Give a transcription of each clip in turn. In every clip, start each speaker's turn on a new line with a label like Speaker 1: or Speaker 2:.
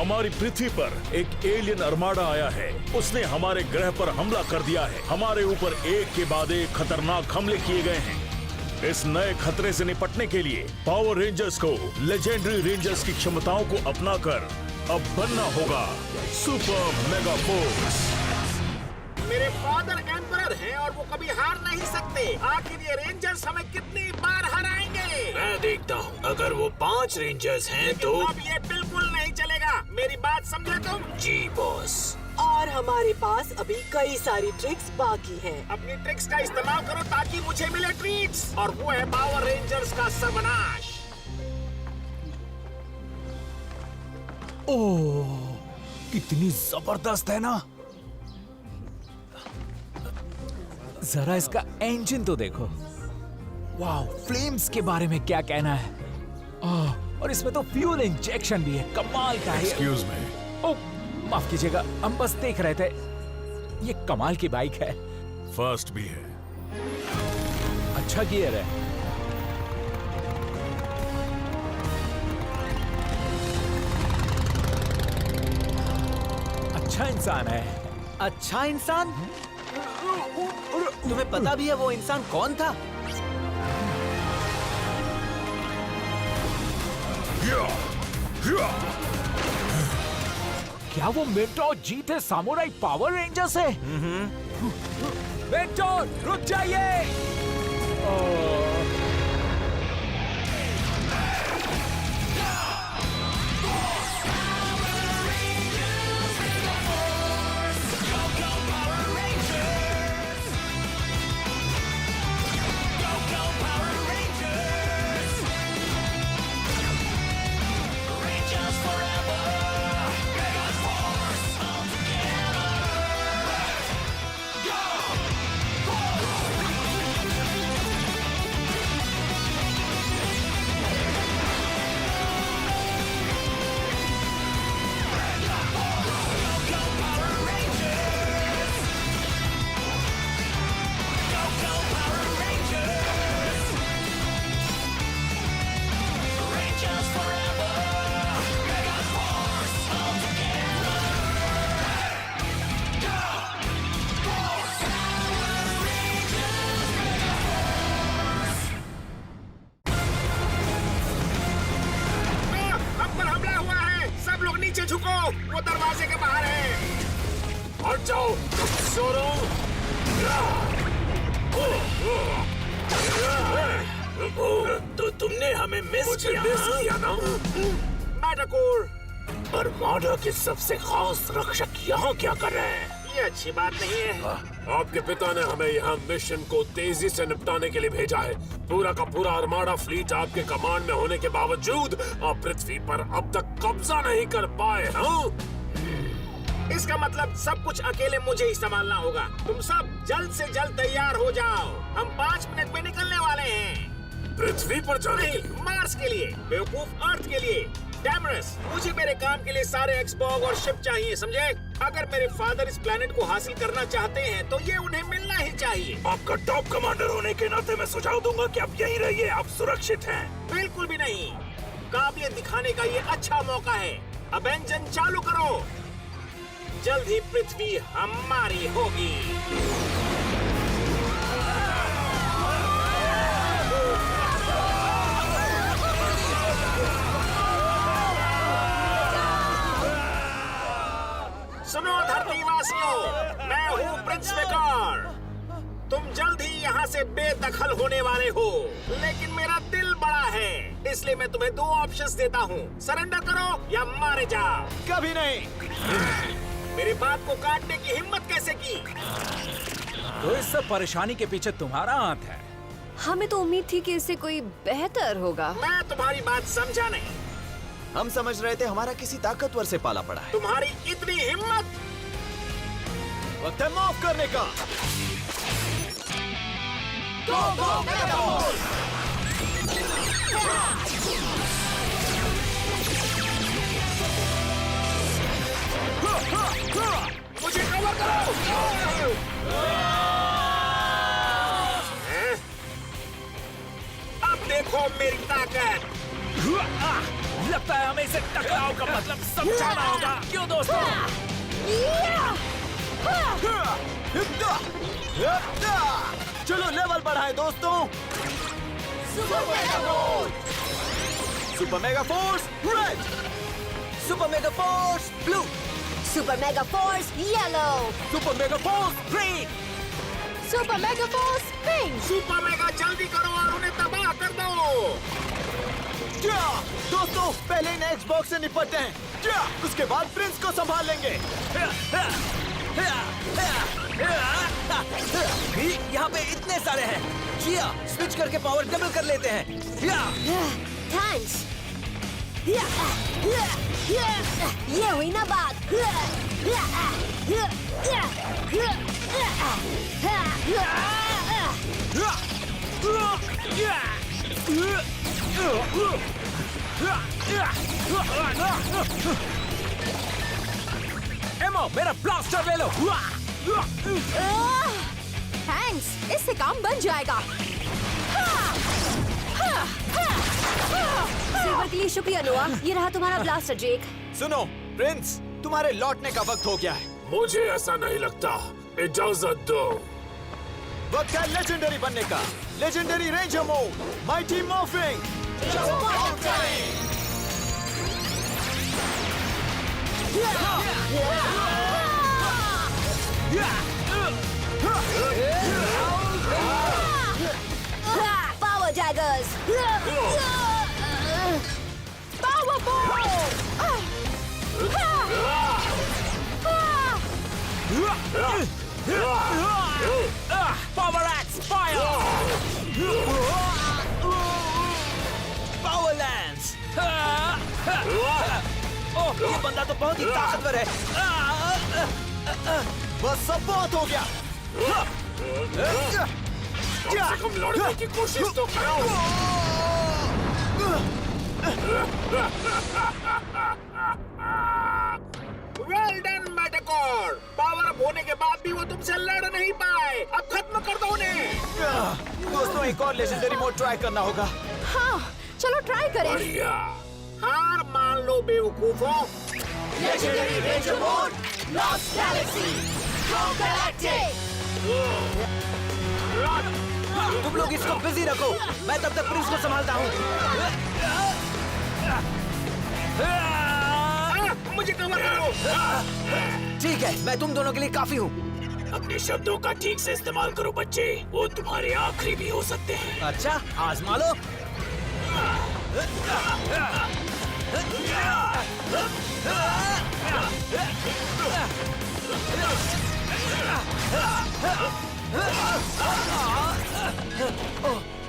Speaker 1: हमारी पृथ्वी पर एक एलियन अर्माडा आया है। उसने हमारे ग्रह पर हमला कर दिया है। हमारे ऊपर एक के बाद एक खतरनाक हमले किए गए हैं। इस नए खतरे से निपटने के लिए पावर रेंजर्स को लेजेंडरी रेंजर्स की क्षमताओं को अपनाकर अब बनना होगा सुपर मेगा फोर्स।
Speaker 2: मेरे फादर एम्परर हैं और वो कभी हार नहीं सकते। आखिर ये रेंजर्स हमें कितनी बार हराएंगे?
Speaker 3: मैं देखता हूँ। अगर वो 5 रेंजर्स हैं तो
Speaker 2: अब ये बिल्कुल नहीं चलेगा। मेरी बात समझे तुम?
Speaker 3: जी बॉस।
Speaker 4: और हमारे पास अभी कई सारी ट्रिक्स बाकी हैं।
Speaker 2: अपनी ट्रिक्स का इस्तेमाल करो ताकि मुझे मिले ट्रीट्स, और वो है पावर रेंजर्स का सर्वनाश।
Speaker 5: ओह, कितनी जबरदस्त है ना। जरा इसका इंजन तो देखो। वाह, फ्लेम्स के बारे में क्या कहना है। और इसमें तो फ्यूल इंजेक्शन भी है, कमाल का है।
Speaker 1: Excuse me.
Speaker 5: ओह, माफ कीजिएगा, हम बस देख रहे थे। ये कमाल की बाइक है।
Speaker 1: फर्स्ट भी है।
Speaker 5: अच्छा गियर है। अच्छा इंसान है।
Speaker 6: अच्छा इंसान? तुम्हें पता भी है वो इंसान कौन था?
Speaker 5: क्या वो मेट्रो जी थे सामुराई पावर रेंजर से? मेट्रो रुक जाइए।
Speaker 2: नीचे झुको, वो दरवाजे के बाहर है।
Speaker 3: हट जाओ जोरो। तो तुमने हमें मिस किया ना?
Speaker 2: मैटाकोर,
Speaker 3: अर्माडा के सबसे खास रक्षक यहाँ क्या कर रहे हैं?
Speaker 2: ये अच्छी बात नहीं है।
Speaker 3: आपके पिता ने हमें यहाँ मिशन को तेजी से निपटाने के लिए भेजा है। पूरा का पूरा अर्माडा फ्लीट आपके कमांड में होने के बावजूद आप पृथ्वी पर अब तक कब्जा नहीं कर पाए। हाँ?
Speaker 2: इसका मतलब सब कुछ अकेले मुझे ही संभालना होगा। तुम सब जल्द से जल्द तैयार हो जाओ। हम 5 मिनट में निकलने वाले हैं।
Speaker 3: पृथ्वी पर जाने के लिए?
Speaker 2: मार्स के लिए, बेवकूफ अर्थ के लिए। डैमरस, मुझे मेरे काम के लिए सारे एक्सबॉग और शिप चाहिए, समझे? अगर मेरे फादर इस प्लेनेट को हासिल करना चाहते हैं तो ये उन्हें मिलना ही चाहिए।
Speaker 3: आपका टॉप कमांडर होने के नाते मैं सुझाव दूंगा कि आप यहीं रहिए, आप सुरक्षित हैं।
Speaker 2: बिल्कुल भी नहीं। काबिलियत दिखाने का ये अच्छा मौका है। अब इंजन चालू करो। जल्द ही पृथ्वी हमारी होगी। सुनो धरतीवासियों, मैं हूँ प्रिंस वेकार। तुम जल्द ही यहाँ से बेदखल होने वाले हो, लेकिन मेरा दिल बड़ा है, इसलिए मैं तुम्हें 2 ऑप्शंस देता हूँ। सरेंडर करो या मारे जाओ।
Speaker 6: कभी नहीं।
Speaker 2: मेरी बात को काटने की हिम्मत कैसे की?
Speaker 5: तो इस सब परेशानी के पीछे तुम्हारा हाथ है।
Speaker 7: हमें तो उम्मीद थी कि इससे कोई बेहतर होगा।
Speaker 2: मैं तुम्हारी बात समझा नहीं।
Speaker 6: हम समझ रहे थे हमारा किसी ताकतवर से पाला पड़ा है।
Speaker 2: तुम्हारी इतनी हिम्मत!
Speaker 6: वक्त है माफ करने का। गो गो मेगाफोर्स!
Speaker 2: मुझे कवर करो! अब देखो मेरी ताकत।
Speaker 5: लगता लगता है हमें इसे टकराव का मतलब समझाना होगा, क्यों दोस्तों?
Speaker 6: चलो लेवल बढ़ाएं दोस्तों। Super mega force red, super mega force blue,
Speaker 7: super mega force yellow,
Speaker 6: super mega force green.
Speaker 7: Super mega force pink.
Speaker 2: Super mega जल्दी करो और उन्हें तबाह कर दो।
Speaker 6: दोस्तों पहले इन एक्सबॉक्स से निपटते हैं, उसके बाद प्रिंस को संभाल लेंगे। यहाँ पे इतने सारे हैं। जिया स्विच करके पावर डबल कर लेते हैं।
Speaker 7: थैंक्स। ये हुई ना बात।
Speaker 5: एमो मेरा ब्लास्टर ले लो।
Speaker 7: थैंक्स, इससे काम बन जाएगा। सिल्वर के लिए शुक्रिया नोआ। ये रहा तुम्हारा ब्लास्टर जेक।
Speaker 6: सुनो प्रिंस, तुम्हारे लौटने का वक्त हो गया है।
Speaker 3: मुझे ऐसा नहीं लगता, इजाजत दो।
Speaker 6: वक्त है लेजेंडरी बनने का। Legendary ranger mode, mighty morphing.
Speaker 7: Power jaggers. Power ball.
Speaker 5: Power X fire.
Speaker 6: Power lance. Oh, ये बंदा तो बहुत ही ताकतवर है। बस सब बहुत हो गया।
Speaker 3: कम से कम लड़ने की कोशिश तो करो।
Speaker 2: Well done Metacore. Power up होने के बाद भी वो तुमसे लड़ नहीं पाए। अब खत्म कर दो उन्हें।
Speaker 6: दोस्तों एक और लेजेंडरी मोड ट्राई करना होगा।
Speaker 7: हाँ, चलो ट्राई करें।
Speaker 3: बढ़िया।
Speaker 2: हार मान लो बेवकूफों।
Speaker 4: Legendary ranger mode, lost galaxy, go galactic.
Speaker 6: तुम लोग इसको बिजी रखो, मैं तब तक प्रिंस को संभालता हूँ।
Speaker 2: मुझे कवर करो।
Speaker 6: ठीक है, मैं तुम दोनों के लिए काफी हूँ।
Speaker 3: अपने शब्दों का ठीक से इस्तेमाल करो बच्चे, वो तुम्हारे आखिरी भी हो सकते हैं।
Speaker 6: अच्छा, आजमा लो।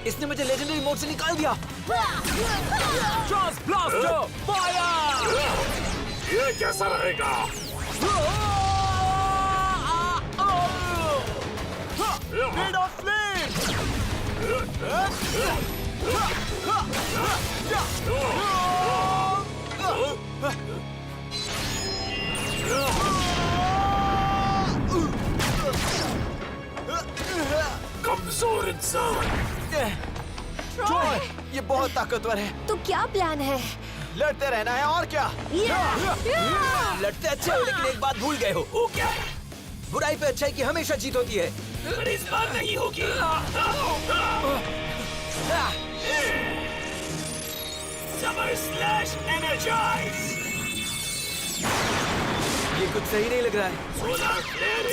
Speaker 6: इसने मुझे लेजेंडरी मोड से निकाल दिया।
Speaker 5: Trans blaster fire.
Speaker 3: ये कैसा रहेगा?
Speaker 6: Blade of Flame!
Speaker 3: कमजोर इंसान।
Speaker 6: ट्रॉय, ये बहुत ताकतवर है।
Speaker 7: तो क्या प्लान है?
Speaker 6: लड़ते रहना है और क्या? लड़ते अच्छे हो, लेकिन एक बात भूल गए हो।
Speaker 3: वो क्या है?
Speaker 6: बुराई पे अच्छाई की हमेशा जीत होती है।
Speaker 3: पर इस बार नहीं होगी। Summer slash energise.
Speaker 6: ये कुछ सही नहीं लग रहा है।
Speaker 3: Solar flare.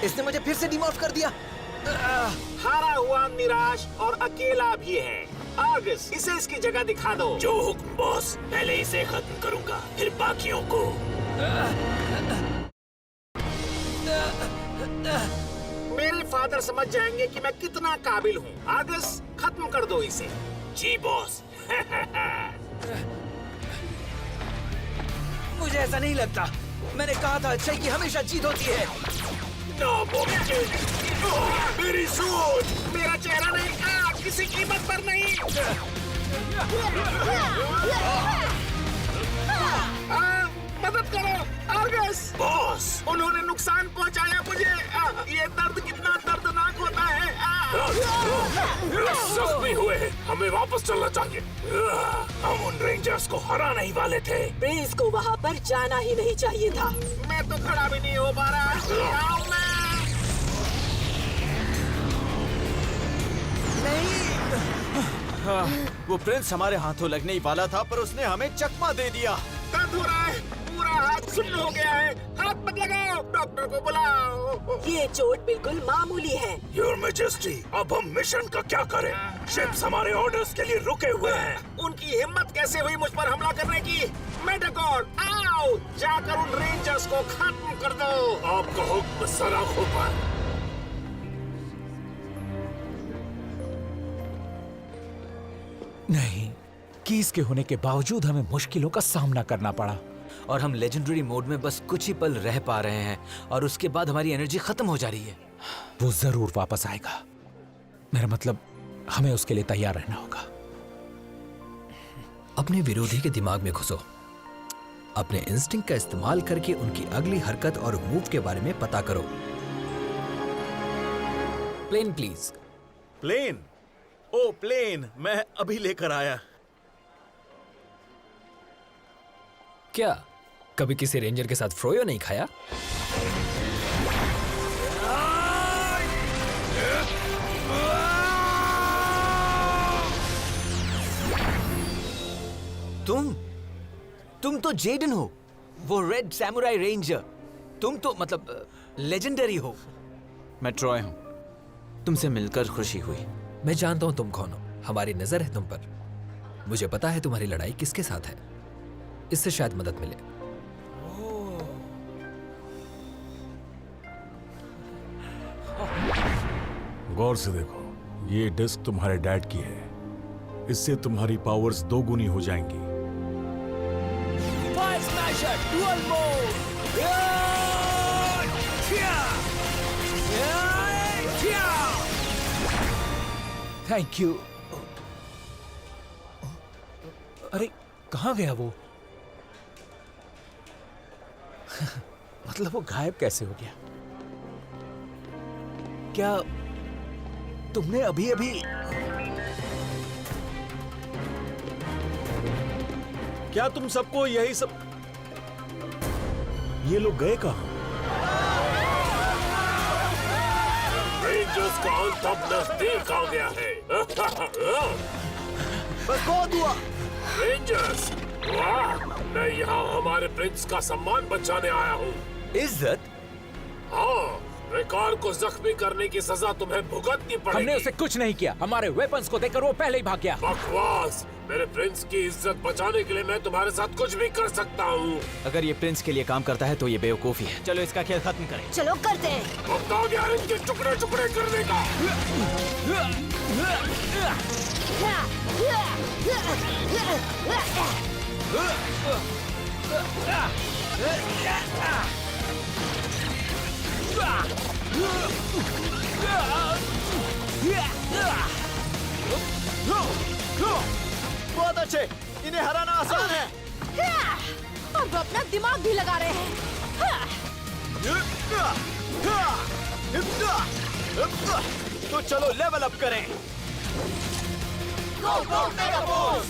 Speaker 6: इसने मुझे फिर से डिमॉर्फ कर दिया।
Speaker 2: हारा हुआ, निराश और अकेला भी है। आर्गस, इसे इसकी जगह दिखा दो।
Speaker 3: जो हुक्म बॉस, पहले इसे खत्म करूंगा, फिर बाकियों को।
Speaker 2: मेरे फादर समझ जाएंगे कि मैं कितना काबिल हूँ। आर्गस, खत्म कर दो इसे।
Speaker 3: जी बॉस।
Speaker 6: मुझे ऐसा नहीं लगता। मैंने कहा था अच्छाई की हमेशा जीत होती है।
Speaker 3: नामुमकिन। मेरी सोच।
Speaker 2: मेरा चेहरा नहीं, किसी कीमत पर नहीं। मदद करो आर्गस।
Speaker 3: बॉस।
Speaker 2: उन्होंने नुकसान पहुंचाया मुझे। ये दर्द कितना दर्दनाक होता है।
Speaker 3: जख्मी हुए हैं। हमें वापस चलना चाहिए। हम उन रेंजर्स को हरा नहीं वाले थे।
Speaker 4: प्रिंस को वहाँ पर जाना ही नहीं चाहिए था।
Speaker 2: मैं तो खड़ा भी नहीं हो पा रहा। जाओ मैं।
Speaker 6: वो प्रिंस हमारे हाथों लगने ही वाला था, पर उसने हमें चकमा दे दिया।
Speaker 2: दर्द हो रहा है, पूरा हाथ सुन्न हो गया है। हाथ मत लगाओ, डॉक्टर को बुलाओ।
Speaker 4: ये चोट बिल्कुल मामूली है।
Speaker 3: योर मैजेस्टी, अब हम मिशन का क्या करें? शिप्स हमारे ऑर्डर्स के लिए रुके हुए हैं।
Speaker 2: उनकी हिम्मत कैसे हुई मुझ पर हमला करने की? मेटाकॉर, आओ, जाकर उन रेंजर्स को खत्म कर दो।
Speaker 3: आपका हुक्म सर आंखों पर।
Speaker 5: नहीं, कीज के होने के बावजूद हमें मुश्किलों का सामना करना पड़ा।
Speaker 8: और हम लेजेंडरी मोड में बस कुछ ही पल रह पा रहे हैं और उसके बाद हमारी एनर्जी खत्म हो जा रही है।
Speaker 5: वो जरूर वापस आएगा। मेरा मतलब, हमें उसके लिए तैयार रहना होगा।
Speaker 8: अपने विरोधी के दिमाग में घुसो, अपने इंस्टिंक्ट का इस्तेमाल करके उनकी अगली हरकत और मूव के बारे में पता करो। Plane please.
Speaker 1: प्लेन? ओ प्लेन, मैं अभी लेकर आया।
Speaker 8: क्या कभी किसी रेंजर के साथ फ्रोयो नहीं खाया? तुम तो जेडन हो, वो रेड सैमुराई रेंजर। तुम तो मतलब लेजेंडरी हो।
Speaker 6: मैं ट्रॉय हूँ। तुमसे मिलकर खुशी हुई।
Speaker 8: मैं जानता हूं तुम कौन हो। हमारी नजर है तुम पर। मुझे पता है तुम्हारी लड़ाई किसके साथ है। इससे शायद मदद मिले।
Speaker 1: गौर से देखो, ये डिस्क तुम्हारे डैड की है। इससे तुम्हारी पावर्स 2 गुनी हो जाएंगी।
Speaker 5: Fire smasher dual mode. Thank you. अरे कहाँ गया वो? मतलब वो गायब कैसे हो गया? क्या तुमने अभी अभी?
Speaker 1: क्या तुम सबको यही सब? ये लोग गए कहाँ?
Speaker 3: रेंजर्स का अंत अब नजदीक आ गया है।
Speaker 6: बस बहुत हुआ।
Speaker 3: रेंजर्स, वाह! मैं यहाँ हमारे प्रिंस का सम्मान बचाने आया हूँ।
Speaker 8: इज्जत?
Speaker 3: हाँ, रिकार को जख्मी करने की सजा तुम्हें भुगतनी पड़ेगी।
Speaker 5: हमने उसे कुछ नहीं किया। हमारे वेपन्स को देखकर वो पहले ही भाग गया।
Speaker 3: बकवास! मेरे प्रिंस की इज्जत बचाने के लिए मैं तुम्हारे साथ कुछ भी कर सकता हूँ।
Speaker 6: अगर ये प्रिंस के लिए काम करता है तो ये बेवकूफी है। चलो इसका खेल खत्म करें।
Speaker 7: चलो करते हैं।
Speaker 3: वक्त आ गया इनके टुकड़े टुकड़े करने का।
Speaker 6: बहुत अच्छे। इन्हें हराना आसान है।
Speaker 7: अब अपना दिमाग भी लगा रहे हैं।
Speaker 6: तो चलो लेवल अप करें।
Speaker 7: गो गो मेगा बॉस।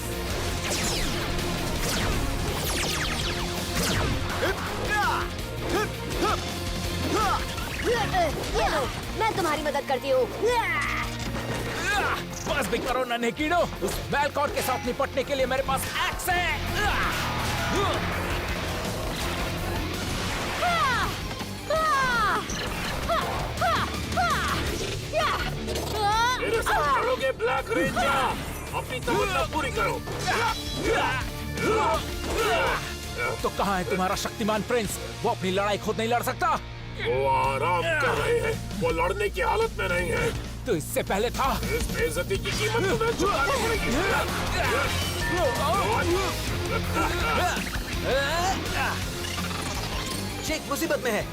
Speaker 7: ये लो, मैं तुम्हारी मदद करती हूँ।
Speaker 5: बस भी करो नन्हे कीड़ो। उस वेलकॉट के साथ निपटने के लिए मेरे पास एक्स है।
Speaker 3: मेरे साथ चलोगे ब्लैक रेंजर? अपनी तमन्ना पूरी करो।
Speaker 5: तो कहाँ है तुम्हारा शक्तिमान प्रिंस? वो अपनी लड़ाई खुद नहीं लड़ सकता।
Speaker 3: वो आराम कर रहे हैं। वो लड़ने की हालत में नहीं है।
Speaker 5: तो इससे पहले था।
Speaker 3: इस बेइज्जती की कीमत तुम्हें चुकानी पड़ेगी।
Speaker 8: शेख मुसीबत में है।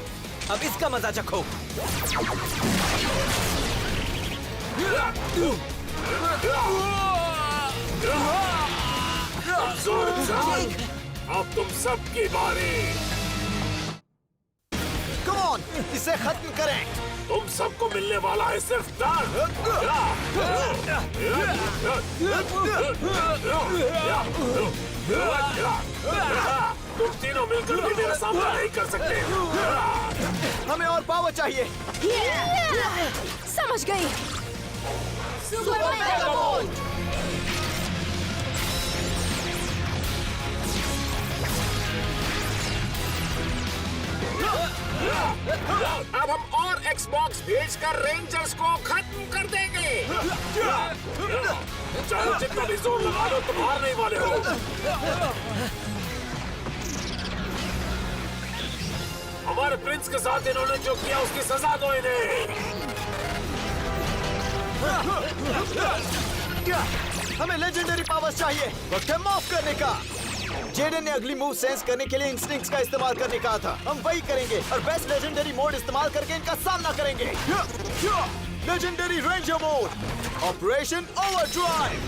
Speaker 8: अब इसका मजा चखो।
Speaker 3: जोर इंसान, अब तुम सबकी बारी।
Speaker 6: कम ऑन, इसे खत्म करें।
Speaker 3: तुम सबको मिलने वाला है सिर्फ डर। तुम तीनों मिलकर भी मेरा सामना नहीं कर सकते।
Speaker 6: हमें और पावर चाहिए।
Speaker 7: समझ गई। Super mega bolt.
Speaker 2: अब हम और एक्सबॉक्स भेजकर रेंजर्स को खत्म कर देंगे।
Speaker 3: चाहे जितना भी जोर लगा लो तुम हारने वाले हो। हमारे प्रिंस के साथ इन्होंने जो किया उसकी सजा दो इन्हें।
Speaker 6: हमें लेजेंडरी पावर्स चाहिए। वक्त है माफ करने का। जेडन ने अगली मूव सेंस करने के लिए इंस्टिंक्ट्स का इस्तेमाल करने कहा था। हम वही करेंगे और बेस्ट लेजेंडरी मोड इस्तेमाल करके इनका सामना करेंगे। Legendary ranger mode, operation overdrive.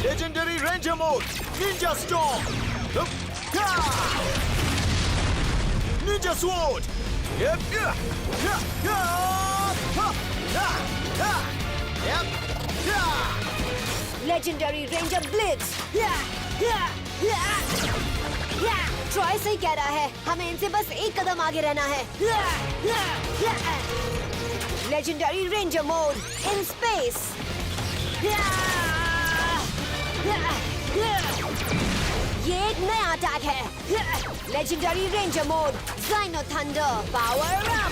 Speaker 6: Legendary ranger mode, Ninja storm, Ninja sword.
Speaker 7: Legendary ranger Blitz. Troy सही कह रहा है, हमें इनसे बस एक कदम आगे रहना है। Legendary ranger mode in space. ये एक नया अटैक है। Legendary ranger mode cyno thunder power up.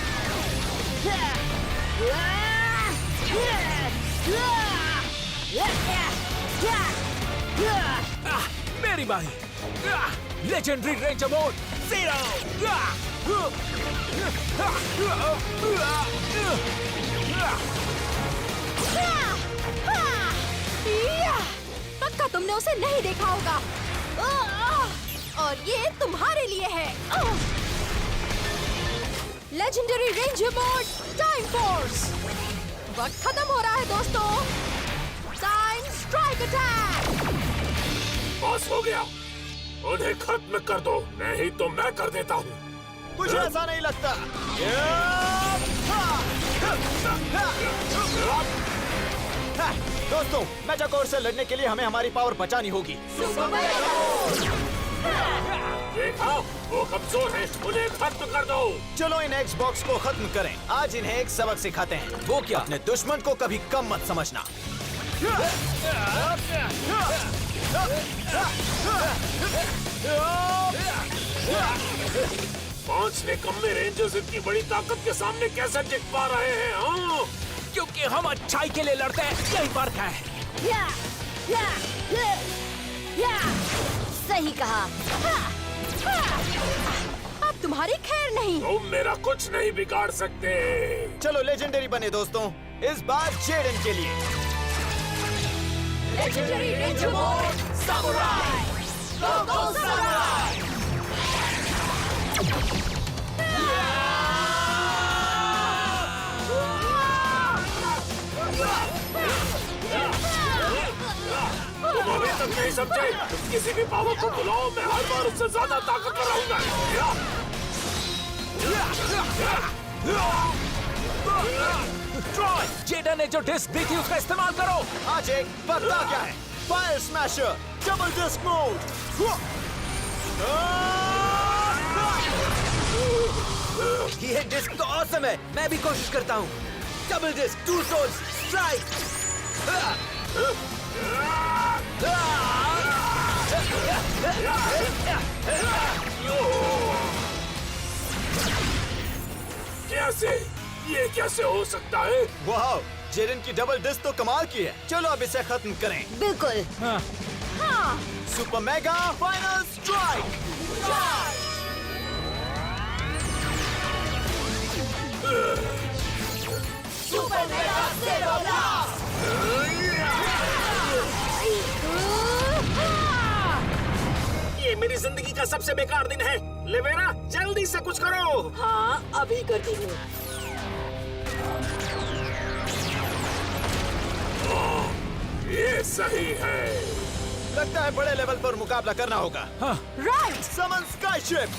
Speaker 5: मेरी बारी। Legendary ranger mode zero.
Speaker 7: पक्का तुमने उसे नहीं देखा होगा। और ये तुम्हारे लिए है। Legendary ranger mode time force. वक्त खत्म हो रहा है दोस्तों। Time strike attack.
Speaker 3: बस हो गया, उन्हें खत्म कर दो, नहीं तो मैं कर देता हूँ।
Speaker 6: मुझे ऐसा नहीं लगता। दोस्तों, मेटाकोर से लड़ने के लिए हमें हमारी पावर बचानी होगी।
Speaker 3: देखा, वो कमजोर है, उन्हें खत्म कर दो।
Speaker 6: चलो इन एक्सबॉक्स को खत्म करें। आज इन्हें एक सबक सिखाते हैं।
Speaker 8: वो क्या?
Speaker 6: अपने दुश्मन को कभी कम मत समझना।
Speaker 3: पांच निकम्मे रेंजर्स इतनी बड़ी ताकत के सामने कैसे टिक पा रहे हैं? हाँ?
Speaker 5: क्योंकि हम अच्छाई के लिए लड़ते हैं, यही फर्क है।
Speaker 7: सही कहा। अब तुम्हारी खैर नहीं।
Speaker 3: तुम मेरा कुछ नहीं बिगाड़ सकते।
Speaker 6: चलो लेजेंडरी बने दोस्तों, इस बार जेडन के लिए।
Speaker 7: Legendary ranger mode samurai. Go go samurai.
Speaker 3: तुम अभी तक नहीं समझे। तुम किसी भी पावर को बुलाओ, मैं हर बार उससे ज्यादा ताकतवर रहूंगा।
Speaker 5: ट्रॉय, जेडन ने जो डिस्क दी थी उसका इस्तेमाल करो।
Speaker 6: आज एक पता क्या है? Fire smasher, double disc mode.
Speaker 8: ये डिस्क तो ऑसम है। मैं भी कोशिश करता हूँ। Double disc, two souls, strike.
Speaker 3: कैसे? ये कैसे हो सकता है?
Speaker 6: वाह, जेडन की डबल डिस्क तो कमाल की है। चलो अब इसे खत्म करें।
Speaker 7: बिल्कुल। हाँ।
Speaker 6: Super mega final strike.
Speaker 7: Super mega zero blast.
Speaker 2: ये मेरी जिंदगी का सबसे बेकार दिन है। लिवेरा, जल्दी से कुछ करो।
Speaker 4: हाँ, अभी करती हूँ।
Speaker 3: ये सही है।
Speaker 6: लगता है बड़े लेवल पर मुकाबला करना होगा।
Speaker 7: राइट।
Speaker 6: Summon skyship.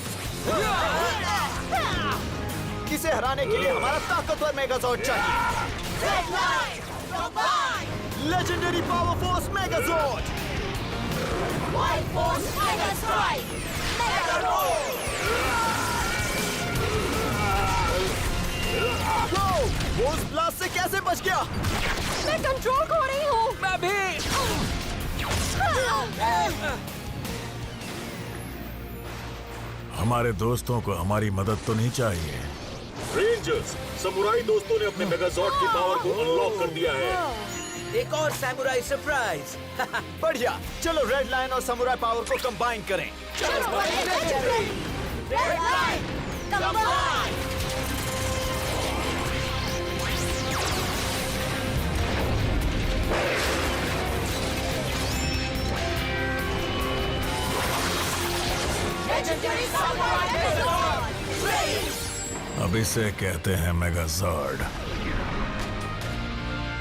Speaker 6: इसे हराने के लिए हमारा ताकतवर मेगाजॉर्ड चाहिए। Legendary power force megazord.
Speaker 7: Wide force mega strike. Mega roll.
Speaker 6: वो उस ब्लास्ट से कैसे बच गया?
Speaker 7: मैं कंट्रोल खो रही हूँ।
Speaker 5: मैं भी।
Speaker 1: हमारे दोस्तों को हमारी मदद तो नहीं चाहिए।
Speaker 3: रेंजर्स, समुराई दोस्तों ने अपने मेगाजॉर्ड की पावर को अनलॉक कर दिया है।
Speaker 6: एक और सैमुराई सरप्राइज। बढ़िया, चलो रेड लाइन और समुराई पावर को कंबाइन करें।
Speaker 7: Red line combine. Legendary Samurai Megazord! Raise!
Speaker 1: अब इसे कहते हैं मेगाजॉर्ड।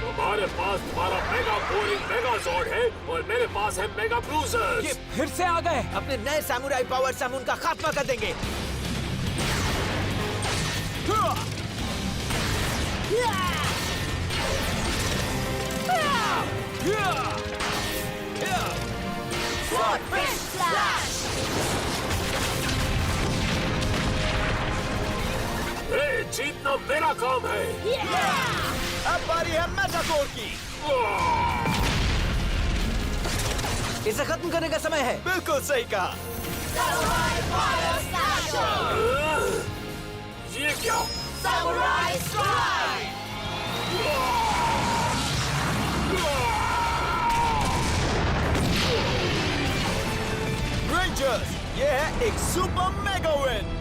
Speaker 3: हमारे पास तुम्हारा मेगा बोरिंग मेगाजॉर्ड है और मेरे पास है मेगा ब्रूजर्स।
Speaker 5: ये फिर से आ गए।
Speaker 6: अपने नए सैमुराई पावर से हम उनका खात्मा कर देंगे।
Speaker 7: Sword Fist Slash!
Speaker 3: जीतना मेरा काम है।
Speaker 6: अब बारी है मेटाकोर की। इसे खत्म करने का समय है। बिल्कुल सही कहा।
Speaker 7: Samurai Fire Slasher!
Speaker 3: ये क्या?
Speaker 7: Samurai Strike!
Speaker 6: रेंजर्स, ये है एक सुपर मेगा विन।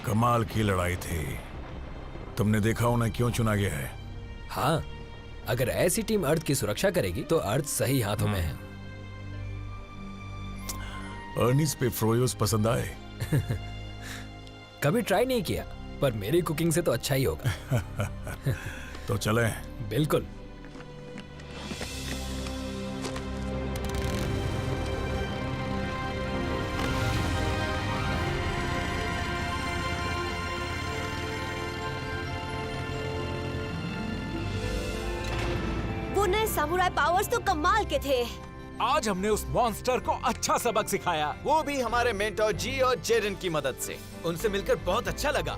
Speaker 1: कमाल की लड़ाई थी। तुमने देखा उन्हें क्यों चुना गया है?
Speaker 8: हाँ, अगर ऐसी टीम अर्थ की सुरक्षा करेगी तो अर्थ सही हाथों में है।
Speaker 1: अर्निस पे फ्रोयोस पसंद आए?
Speaker 8: कभी ट्राई नहीं किया, पर मेरी कुकिंग से तो अच्छा ही होगा।
Speaker 1: तो चलें।
Speaker 8: बिल्कुल।
Speaker 7: वो नए सामुराई पावर्स तो कमाल के थे।
Speaker 5: आज हमने उस मॉन्स्टर को अच्छा सबक सिखाया।
Speaker 6: वो भी हमारे मेंटोर जी और जेडन की मदद से। उनसे मिलकर बहुत अच्छा लगा।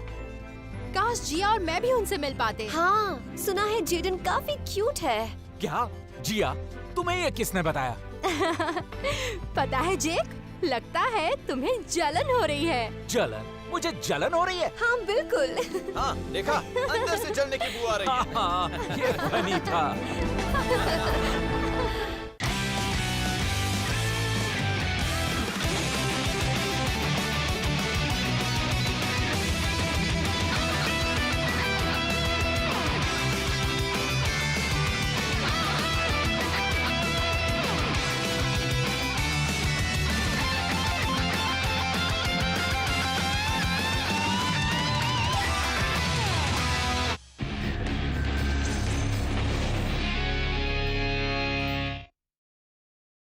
Speaker 7: काश जिया और मैं भी उनसे मिल पाते। हाँ, सुना है जेडन काफी क्यूट है।
Speaker 5: क्या जिया, तुम्हें ये किसने बताया?
Speaker 7: पता है जेक, लगता है तुम्हें जलन हो रही है।
Speaker 5: जलन? मुझे जलन हो रही है?
Speaker 7: हाँ बिल्कुल।
Speaker 6: हाँ, देखा, अंदर से जलने की बू आ रही है।
Speaker 5: हाँ, ये फनी था।